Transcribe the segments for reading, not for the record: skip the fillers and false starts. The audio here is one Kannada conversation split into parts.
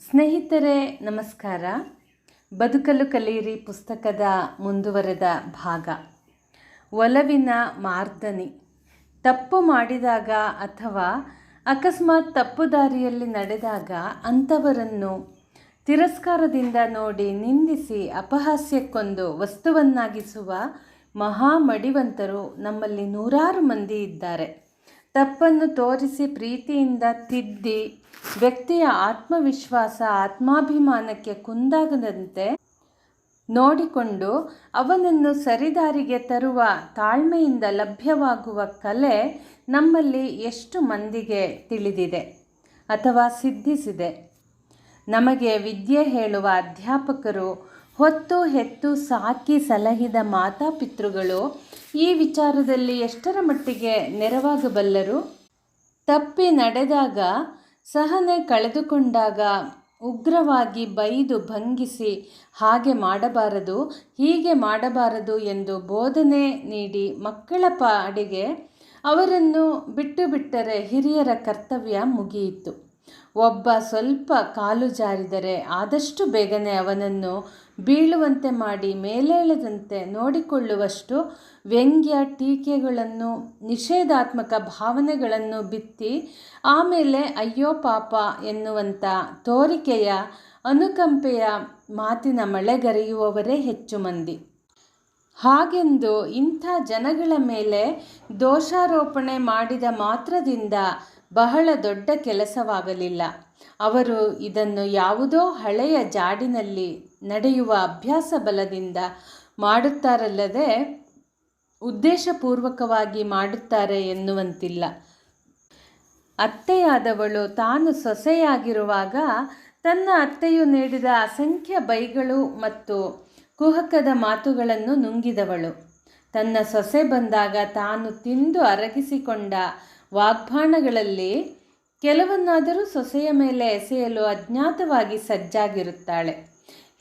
ಸ್ನೇಹಿತರೆ ನಮಸ್ಕಾರ. ಬದುಕಲು ಕಲಿಯಿರಿ ಪುಸ್ತಕದ ಮುಂದುವರೆದ ಭಾಗ. ಒಲವಿನ ಮಾರ್ದನಿ. ತಪ್ಪು ಮಾಡಿದಾಗ ಅಥವಾ ಅಕಸ್ಮಾತ್ ತಪ್ಪು ದಾರಿಯಲ್ಲಿ ನಡೆದಾಗ ಅಂಥವರನ್ನು ತಿರಸ್ಕಾರದಿಂದ ನೋಡಿ ನಿಂದಿಸಿ ಅಪಹಾಸ್ಯಕ್ಕೊಂದು ವಸ್ತುವನ್ನಾಗಿಸುವ ಮಹಾಮಡಿವಂತರು ನಮ್ಮಲ್ಲಿ ನೂರಾರು ಮಂದಿ ಇದ್ದಾರೆ. ತಪ್ಪನ್ನು ತೋರಿಸಿ ಪ್ರೀತಿಯಿಂದ ತಿದ್ದಿ ವ್ಯಕ್ತಿಯ ಆತ್ಮವಿಶ್ವಾಸ ಆತ್ಮಾಭಿಮಾನಕ್ಕೆ ಕುಂದಾಗದಂತೆ ನೋಡಿಕೊಂಡು ಅವನನ್ನು ಸರಿದಾರಿಗೆ ತರುವ ತಾಳ್ಮೆಯಿಂದ ಲಭ್ಯವಾಗುವ ಕಲೆ ನಮ್ಮಲ್ಲಿ ಎಷ್ಟು ಮಂದಿಗೆ ತಿಳಿದಿದೆ ಅಥವಾ ಸಿದ್ಧಿಸಿದೆ? ನಮಗೆ ವಿದ್ಯೆ ಹೇಳುವ ಅಧ್ಯಾಪಕರು, ಹೊತ್ತು ಹೆತ್ತು ಸಾಕಿ ಸಲಹಿದ ಮಾತಾಪಿತೃಗಳು ಈ ವಿಚಾರದಲ್ಲಿ ಎಷ್ಟರ ಮಟ್ಟಿಗೆ ನೆರವಾಗಬಲ್ಲರು? ತಪ್ಪಿ ನಡೆದಾಗ, ಸಹನೆ ಕಳೆದುಕೊಂಡಾಗ ಉಗ್ರವಾಗಿ ಬೈದು ಭಂಗಿಸಿ ಹಾಗೆ ಮಾಡಬಾರದು, ಹೀಗೆ ಮಾಡಬಾರದು ಎಂದು ಬೋಧನೆ ನೀಡಿ ಮಕ್ಕಳ ಪಾಡಿಗೆ ಅವರನ್ನು ಬಿಟ್ಟು ಬಿಟ್ಟರೆ ಹಿರಿಯರ ಕರ್ತವ್ಯ ಮುಗಿಯಿತು. ಒಬ್ಬ ಸ್ವಲ್ಪ ಕಾಲು ಜಾರಿದರೆ ಆದಷ್ಟು ಬೇಗನೆ ಅವನನ್ನು ಬೀಳುವಂತೆ ಮಾಡಿ ಮೇಲೇಳದಂತೆ ನೋಡಿಕೊಳ್ಳುವಷ್ಟು ವ್ಯಂಗ್ಯ ಟೀಕೆಗಳನ್ನು, ನಿಷೇಧಾತ್ಮಕ ಭಾವನೆಗಳನ್ನು ಬಿತ್ತಿ ಆಮೇಲೆ ಅಯ್ಯೋ ಪಾಪ ಎನ್ನುವಂಥ ತೋರಿಕೆಯ ಅನುಕಂಪೆಯ ಮಾತಿನ ಮಳೆಗರೆಯುವವರೇ ಹೆಚ್ಚು ಮಂದಿ. ಹಾಗೆಂದು ಇಂಥ ಜನಗಳ ಮೇಲೆ ದೋಷಾರೋಪಣೆ ಮಾಡಿದ ಮಾತ್ರದಿಂದ ಬಹಳ ದೊಡ್ಡ ಕೆಲಸವಾಗಲಿಲ್ಲ. ಅವರು ಇದನ್ನು ಯಾವುದೋ ಹಳೆಯ ಜಾಡಿನಲ್ಲಿ ನಡೆಯುವ ಅಭ್ಯಾಸ ಬಲದಿಂದ ಮಾಡುತ್ತಾರಲ್ಲದೆ ಉದ್ದೇಶಪೂರ್ವಕವಾಗಿ ಮಾಡುತ್ತಾರೆ ಎನ್ನುವಂತಿಲ್ಲ. ಅತ್ತೆಯಾದವಳು ತಾನು ಸೊಸೆಯಾಗಿರುವಾಗ ತನ್ನ ಅತ್ತೆಯು ನೀಡಿದ ಅಸಂಖ್ಯ ಬೈಗಳು ಮತ್ತು ಕುಹಕದ ಮಾತುಗಳನ್ನು ನುಂಗಿದವಳು. ತನ್ನ ಸೊಸೆ ಬಂದಾಗ ತಾನು ತಿಂದು ಅರಗಿಸಿಕೊಂಡ ವಾಗ್ಬಾಣಗಳಲ್ಲಿ ಕೆಲವನ್ನಾದರೂ ಸೊಸೆಯ ಮೇಲೆ ಎಸೆಯಲು ಅಜ್ಞಾತವಾಗಿ ಸಜ್ಜಾಗಿರುತ್ತಾಳೆ.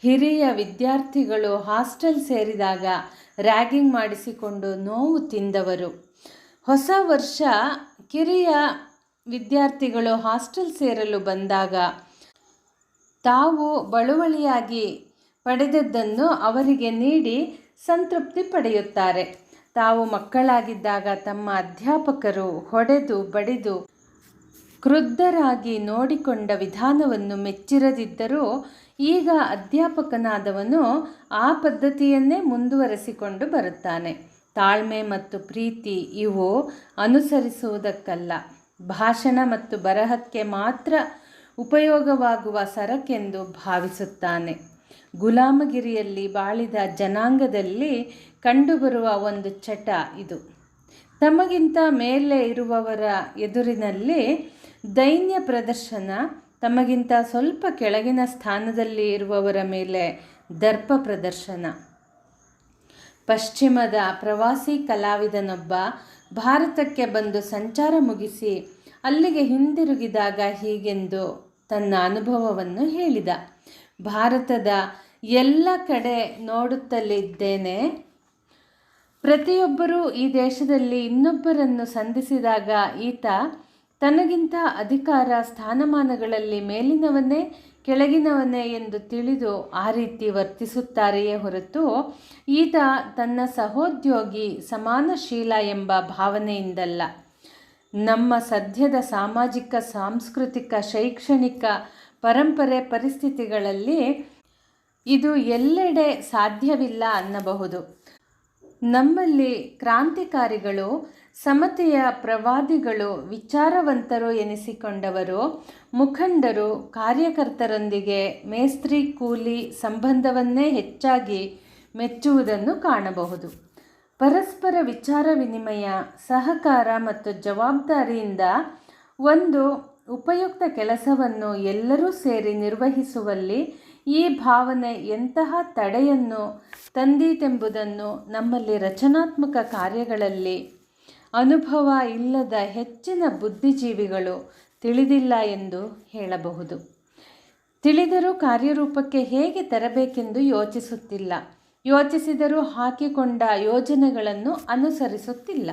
ಹಿರಿಯ ವಿದ್ಯಾರ್ಥಿಗಳು ಹಾಸ್ಟೆಲ್ ಸೇರಿದಾಗ ರ್ಯಾಗಿಂಗ್ ಮಾಡಿಸಿಕೊಂಡು ನೋವು ತಿಂದವರು. ಹೊಸ ವರ್ಷ ಕಿರಿಯ ವಿದ್ಯಾರ್ಥಿಗಳು ಹಾಸ್ಟೆಲ್ ಸೇರಲು ಬಂದಾಗ ತಾವು ಬಳುವಳಿಯಾಗಿ ಪಡೆದದ್ದನ್ನು ಅವರಿಗೆ ನೀಡಿ ಸಂತೃಪ್ತಿ ಪಡೆಯುತ್ತಾರೆ. ತಾವು ಮಕ್ಕಳಾಗಿದ್ದಾಗ ತಮ್ಮ ಅಧ್ಯಾಪಕರು ಹೊಡೆದು ಬಡಿದು ಕ್ರುದ್ಧರಾಗಿ ನೋಡಿಕೊಂಡ ವಿಧಾನವನ್ನು ಮೆಚ್ಚಿರದಿದ್ದರೂ ಈಗ ಅಧ್ಯಾಪಕನಾದವನು ಆ ಪದ್ಧತಿಯನ್ನೇ ಮುಂದುವರೆಸಿಕೊಂಡು ಬರುತ್ತಾನೆ. ತಾಳ್ಮೆ ಮತ್ತು ಪ್ರೀತಿ ಇವು ಅನುಸರಿಸುವುದಕ್ಕಲ್ಲ, ಭಾಷಣ ಮತ್ತು ಬರಹಕ್ಕೆ ಮಾತ್ರ ಉಪಯೋಗವಾಗುವ ಸರಕೆಂದು ಭಾವಿಸುತ್ತಾನೆ. ಗುಲಾಮಗಿರಿಯಲ್ಲಿ ಬಾಳಿದ ಜನಾಂಗದಲ್ಲಿ ಕಂಡುಬರುವ ಒಂದು ಚಟ ಇದು. ತಮಗಿಂತ ಮೇಲೆ ಇರುವವರ ಎದುರಿನಲ್ಲಿ ದೈನ್ಯ ಪ್ರದರ್ಶನ, ತಮಗಿಂತ ಸ್ವಲ್ಪ ಕೆಳಗಿನ ಸ್ಥಾನದಲ್ಲಿ ಇರುವವರ ಮೇಲೆ ದರ್ಪ ಪ್ರದರ್ಶನ. ಪಶ್ಚಿಮದ ಪ್ರವಾಸಿ ಕಲಾವಿದನೊಬ್ಬ ಭಾರತಕ್ಕೆ ಬಂದು ಸಂಚಾರ ಮುಗಿಸಿ ಅಲ್ಲಿಗೆ ಹಿಂದಿರುಗಿದಾಗ ಹೀಗೆಂದು ತನ್ನ ಅನುಭವವನ್ನು ಹೇಳಿದ. ಭಾರತದ ಎಲ್ಲ ಕಡೆ ನೋಡುತ್ತಲಿದ್ದೇನೆ. ಪ್ರತಿಯೊಬ್ಬರೂ ಈ ದೇಶದಲ್ಲಿ ಇನ್ನೊಬ್ಬರನ್ನು ಸಂಧಿಸಿದಾಗ ಈತ ತನಗಿಂತ ಅಧಿಕಾರ ಸ್ಥಾನಮಾನಗಳಲ್ಲಿ ಮೇಲಿನವನೇ ಕೆಳಗಿನವನೇ ಎಂದು ತಿಳಿದು ಆ ರೀತಿ ವರ್ತಿಸುತ್ತಾರೆಯೇ ಹೊರತು ಈತ ತನ್ನ ಸಹೋದ್ಯೋಗಿ ಸಮಾನಶೀಲ ಎಂಬ ಭಾವನೆಯಿಂದಲ್ಲ. ನಮ್ಮ ಸದ್ಯದ ಸಾಮಾಜಿಕ, ಸಾಂಸ್ಕೃತಿಕ, ಶೈಕ್ಷಣಿಕ ಪರಂಪರೆ ಪರಿಸ್ಥಿತಿಗಳಲ್ಲಿ ಇದು ಎಲ್ಲೆಡೆ ಸಾಧ್ಯವಿಲ್ಲ ಅನ್ನಬಹುದು. ನಮ್ಮಲ್ಲಿ ಕ್ರಾಂತಿಕಾರಿಗಳು, ಸಮತೆಯ ಪ್ರವಾದಿಗಳು, ವಿಚಾರವಂತರು ಎನಿಸಿಕೊಂಡವರು, ಮುಖಂಡರು, ಕಾರ್ಯಕರ್ತರೊಂದಿಗೆ ಮೇಸ್ತ್ರಿ ಕೂಲಿ ಸಂಬಂಧವನ್ನೇ ಹೆಚ್ಚಾಗಿ ಮೆಚ್ಚುವುದನ್ನು ಕಾಣಬಹುದು. ಪರಸ್ಪರ ವಿಚಾರ ವಿನಿಮಯ, ಸಹಕಾರ ಮತ್ತು ಜವಾಬ್ದಾರಿಯಿಂದ ಒಂದು ಉಪಯುಕ್ತ ಕೆಲಸವನ್ನು ಎಲ್ಲರೂ ಸೇರಿ ನಿರ್ವಹಿಸುವಲ್ಲಿ ಈ ಭಾವನೆ ಎಂತಹ ತಡೆಯನ್ನು ತಂದೀತೆಂಬುದನ್ನು ನಮ್ಮಲ್ಲಿ ರಚನಾತ್ಮಕ ಕಾರ್ಯಗಳಲ್ಲಿ ಅನುಭವ ಇಲ್ಲದ ಹೆಚ್ಚಿನ ಬುದ್ಧಿಜೀವಿಗಳು ತಿಳಿದಿಲ್ಲ ಎಂದು ಹೇಳಬಹುದು. ತಿಳಿದರೂ ಕಾರ್ಯರೂಪಕ್ಕೆ ಹೇಗೆ ತರಬೇಕೆಂದು ಯೋಚಿಸುತ್ತಿಲ್ಲ. ಯೋಚಿಸಿದರೂ ಹಾಕಿಕೊಂಡ ಯೋಜನೆಗಳನ್ನು ಅನುಸರಿಸುತ್ತಿಲ್ಲ.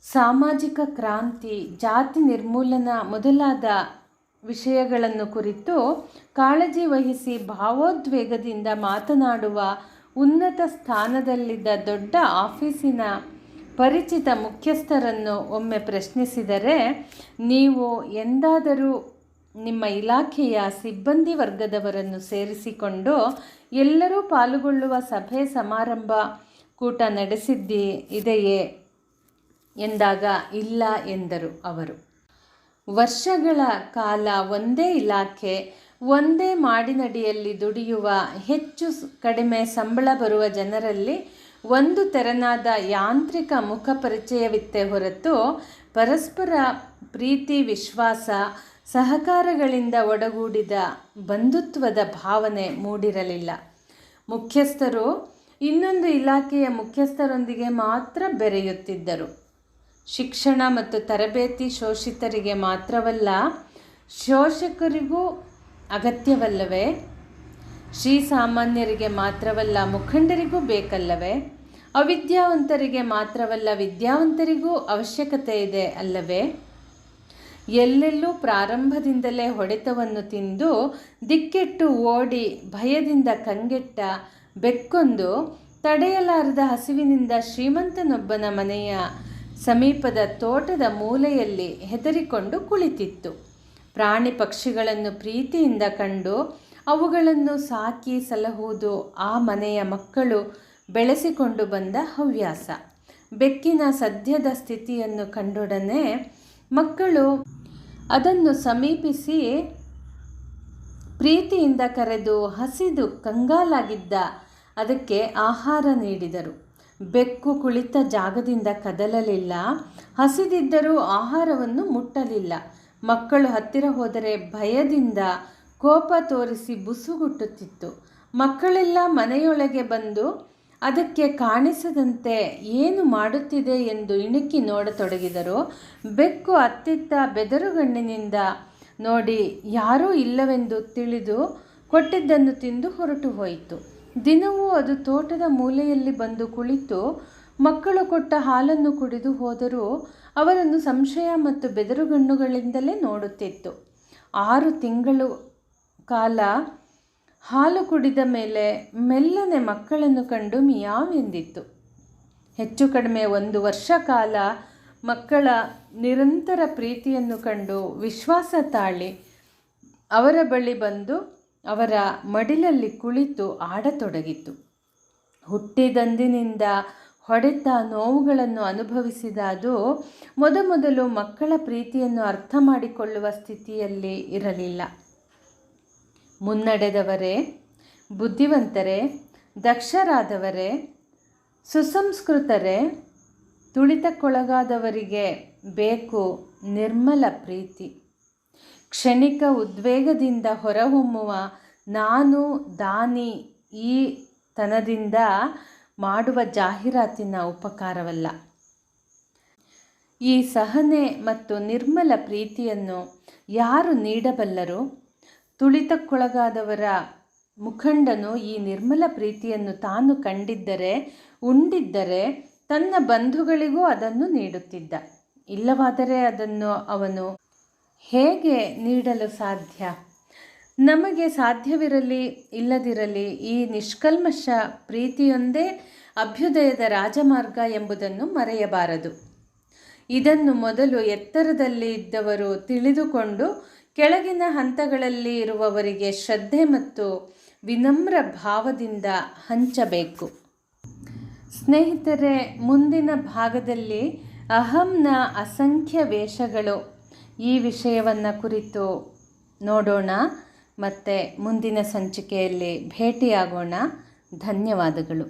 ಸಾಮಾಜಿಕ ಕ್ರಾಂತಿ, ಜಾತಿ ನಿರ್ಮೂಲನ ಮೊದಲಾದ ವಿಷಯಗಳನ್ನು ಕುರಿತು ಕಾಳಜಿ ವಹಿಸಿ ಭಾವೋದ್ವೇಗದಿಂದ ಮಾತನಾಡುವ ಉನ್ನತ ಸ್ಥಾನದಲ್ಲಿದ್ದ ದೊಡ್ಡ ಆಫೀಸಿನ ಪರಿಚಿತ ಮುಖ್ಯಸ್ಥರನ್ನು ಒಮ್ಮೆ ಪ್ರಶ್ನಿಸಿದರೆ, ನೀವು ಎಂದಾದರೂ ನಿಮ್ಮ ಇಲಾಖೆಯ ಸಿಬ್ಬಂದಿ ವರ್ಗದವರನ್ನು ಸೇರಿಸಿಕೊಂಡು ಎಲ್ಲರೂ ಪಾಲ್ಗೊಳ್ಳುವ ಸಭೆ ಸಮಾರಂಭ ಕೂಟ ನಡೆಸಿದೆಯೇ ಎಂದಾಗ ಇಲ್ಲ ಎಂದರು ಅವರು. ವರ್ಷಗಳ ಕಾಲ ಒಂದೇ ಇಲಾಖೆ, ಒಂದೇ ಮಾಡಿನಡಿಯಲ್ಲಿ ದುಡಿಯುವ ಹೆಚ್ಚು ಕಡಿಮೆ ಸಂಬಳ ಬರುವ ಜನರಲ್ಲಿ ಒಂದು ತೆರನಾದ ಯಾಂತ್ರಿಕ ಮುಖಪರಿಚಯವಿತ್ತೇ ಹೊರತು ಪರಸ್ಪರ ಪ್ರೀತಿ, ವಿಶ್ವಾಸ, ಸಹಕಾರಗಳಿಂದ ಒಡಗೂಡಿದ ಬಂಧುತ್ವದ ಭಾವನೆ ಮೂಡಿರಲಿಲ್ಲ. ಮುಖ್ಯಸ್ಥರು ಇನ್ನೊಂದು ಇಲಾಖೆಯ ಮುಖ್ಯಸ್ಥರೊಂದಿಗೆ ಮಾತ್ರ ಬೆರೆಯುತ್ತಿದ್ದರು. ಶಿಕ್ಷಣ ಮತ್ತು ತರಬೇತಿ ಶೋಷಿತರಿಗೆ ಮಾತ್ರವಲ್ಲ, ಶೋಷಕರಿಗೂ ಅಗತ್ಯವಲ್ಲವೇ? ಶ್ರೀಸಾಮಾನ್ಯರಿಗೆ ಮಾತ್ರವಲ್ಲ, ಮುಖಂಡರಿಗೂ ಬೇಕಲ್ಲವೇ? ಅವಿದ್ಯಾವಂತರಿಗೆ ಮಾತ್ರವಲ್ಲ, ವಿದ್ಯಾವಂತರಿಗೂ ಅವಶ್ಯಕತೆ ಇದೆ ಅಲ್ಲವೇ? ಎಲ್ಲೆಲ್ಲೂ ಪ್ರಾರಂಭದಿಂದಲೇ ಹೊಡೆತವನ್ನು ತಿಂದು ದಿಕ್ಕೆಟ್ಟು ಓಡಿ ಭಯದಿಂದ ಕಂಗೆಟ್ಟ ಬೆಕ್ಕೊಂದು ತಡೆಯಲಾರದ ಹಸಿವಿನಿಂದ ಶ್ರೀಮಂತನೊಬ್ಬನ ಮನೆಯ ಸಮೀಪದ ತೋಟದ ಮೂಲೆಯಲ್ಲಿ ಹೆದರಿಕೊಂಡು ಕುಳಿತಿತ್ತು. ಪ್ರಾಣಿ ಪಕ್ಷಿಗಳನ್ನು ಪ್ರೀತಿಯಿಂದ ಕಂಡು ಅವುಗಳನ್ನು ಸಾಕಿ ಸಲಹುವುದು ಆ ಮನೆಯ ಮಕ್ಕಳು ಬೆಳೆಸಿಕೊಂಡು ಬಂದ ಹವ್ಯಾಸ. ಬೆಕ್ಕಿನ ಸದ್ಯದ ಸ್ಥಿತಿಯನ್ನು ಕಂಡೊಡನೆ ಮಕ್ಕಳು ಅದನ್ನು ಸಮೀಪಿಸಿ ಪ್ರೀತಿಯಿಂದ ಕರೆದು ಹಸಿದು ಕಂಗಾಲಾಗಿದ್ದ ಅದಕ್ಕೆ ಆಹಾರ ನೀಡಿದರು. ಬೆಕ್ಕು ಕುಳಿತ ಜಾಗದಿಂದ ಕದಲಲಿಲ್ಲ, ಹಸಿದಿದ್ದರೂ ಆಹಾರವನ್ನು ಮುಟ್ಟಲಿಲ್ಲ. ಮಕ್ಕಳು ಹತ್ತಿರ ಹೋದರೆ ಭಯದಿಂದ ಕೋಪ ತೋರಿಸಿ ಬುಸುಗುಟ್ಟುತ್ತಿತ್ತು. ಮಕ್ಕಳೆಲ್ಲ ಮನೆಯೊಳಗೆ ಬಂದು ಅದಕ್ಕೆ ಕಾಣಿಸದಂತೆ ಏನು ಮಾಡುತ್ತಿದೆ ಎಂದು ಇಣುಕಿ ನೋಡತೊಡಗಿದರು. ಬೆಕ್ಕು ಅತ್ತಿತ್ತ ಬೆದರುಗಣ್ಣಿನಿಂದ ನೋಡಿ ಯಾರೂ ಇಲ್ಲವೆಂದು ತಿಳಿದು ಕೊಟ್ಟಿದ್ದನ್ನು ತಿಂದು ಹೊರಟು ಹೋಯಿತು. ದಿನವೂ ಅದು ತೋಟದ ಮೂಲೆಯಲ್ಲಿ ಬಂದು ಕುಳಿತು ಮಕ್ಕಳು ಕೊಟ್ಟ ಹಾಲನ್ನು ಕುಡಿದು ಹೋದರೂ ಅವರನ್ನು ಸಂಶಯ ಮತ್ತು ಬೆದರುಗಣ್ಣುಗಳಿಂದಲೇ ನೋಡುತ್ತಿತ್ತು. 6 ತಿಂಗಳು ಕಾಲ ಹಾಲು ಕುಡಿದ ಮೇಲೆ ಮೆಲ್ಲನೆ ಮಕ್ಕಳನ್ನು ಕಂಡು ಮಿಯಾವ್ ಎಂದಿತ್ತು. ಹೆಚ್ಚು ಕಡಿಮೆ 1 ವರ್ಷ ಕಾಲ ಮಕ್ಕಳ ನಿರಂತರ ಪ್ರೀತಿಯನ್ನು ಕಂಡು ವಿಶ್ವಾಸ ತಾಳಿ ಅವರ ಬಳಿ ಬಂದು ಅವರ ಮಡಿಲಲ್ಲಿ ಕುಳಿತು ಆಡತೊಡಗಿತು. ಹುಟ್ಟಿದಂದಿನಿಂದ ಹೊಡೆತ ನೋವುಗಳನ್ನು ಅನುಭವಿಸಿದ ಅದು ಮೊದಮೊದಲು ಮಕ್ಕಳ ಪ್ರೀತಿಯನ್ನು ಅರ್ಥ ಮಾಡಿಕೊಳ್ಳುವ ಸ್ಥಿತಿಯಲ್ಲಿ ಇರಲಿಲ್ಲ. ಮುನ್ನಡೆದವರೇ, ಬುದ್ಧಿವಂತರೇ, ದಕ್ಷರಾದವರೇ, ಸುಸಂಸ್ಕೃತರೇ, ತುಳಿತಕ್ಕೊಳಗಾದವರಿಗೆ ಬೇಕು ನಿರ್ಮಲ ಪ್ರೀತಿ. ಕ್ಷಣಿಕ ಉದ್ವೇಗದಿಂದ ಹೊರಹೊಮ್ಮುವ ನಾನು ದಾನಿ ಈ ತನದಿಂದ ಮಾಡುವ ಜಾಹೀರಾತಿನ ಉಪಕಾರವಲ್ಲ. ಈ ಸಹನೆ ಮತ್ತು ನಿರ್ಮಲ ಪ್ರೀತಿಯನ್ನು ಯಾರು ನೀಡಬಲ್ಲರು? ತುಳಿತಕ್ಕೊಳಗಾದವರ ಮುಖಂಡನು ಈ ನಿರ್ಮಲ ಪ್ರೀತಿಯನ್ನು ತಾನು ಕಂಡಿದ್ದರೆ, ಉಂಡಿದ್ದರೆ ತನ್ನ ಬಂಧುಗಳಿಗೂ ಅದನ್ನು ನೀಡುತ್ತಿದ್ದ. ಇಲ್ಲವಾದರೆ ಅದನ್ನು ಅವನು ಹೇಗೆ ನೀಡಲು ಸಾಧ್ಯ? ನಮಗೆ ಸಾಧ್ಯವಿರಲಿ ಇಲ್ಲದಿರಲಿ, ಈ ನಿಷ್ಕಲ್ಮಶ ಪ್ರೀತಿಯೊಂದೇ ಅಭ್ಯುದಯದ ರಾಜಮಾರ್ಗ ಎಂಬುದನ್ನು ಮರೆಯಬಾರದು. ಇದನ್ನು ಮೊದಲು ಎತ್ತರದಲ್ಲಿ ಇದ್ದವರು ತಿಳಿದುಕೊಂಡು ಕೆಳಗಿನ ಹಂತಗಳಲ್ಲಿ ಇರುವವರಿಗೆ ಶ್ರದ್ಧೆ ಮತ್ತು ವಿನಮ್ರ ಭಾವದಿಂದ ಹಂಚಬೇಕು. ಸ್ನೇಹಿತರೆ, ಮುಂದಿನ ಭಾಗದಲ್ಲಿ ಅಹಂನ ಅಸಂಖ್ಯ ವೇಷಗಳು ಈ ವಿಷಯವನ್ನು ಕುರಿತು ನೋಡೋಣ. ಮತ್ತು ಮುಂದಿನ ಸಂಚಿಕೆಯಲ್ಲಿ ಭೇಟಿಯಾಗೋಣ. ಧನ್ಯವಾದಗಳು.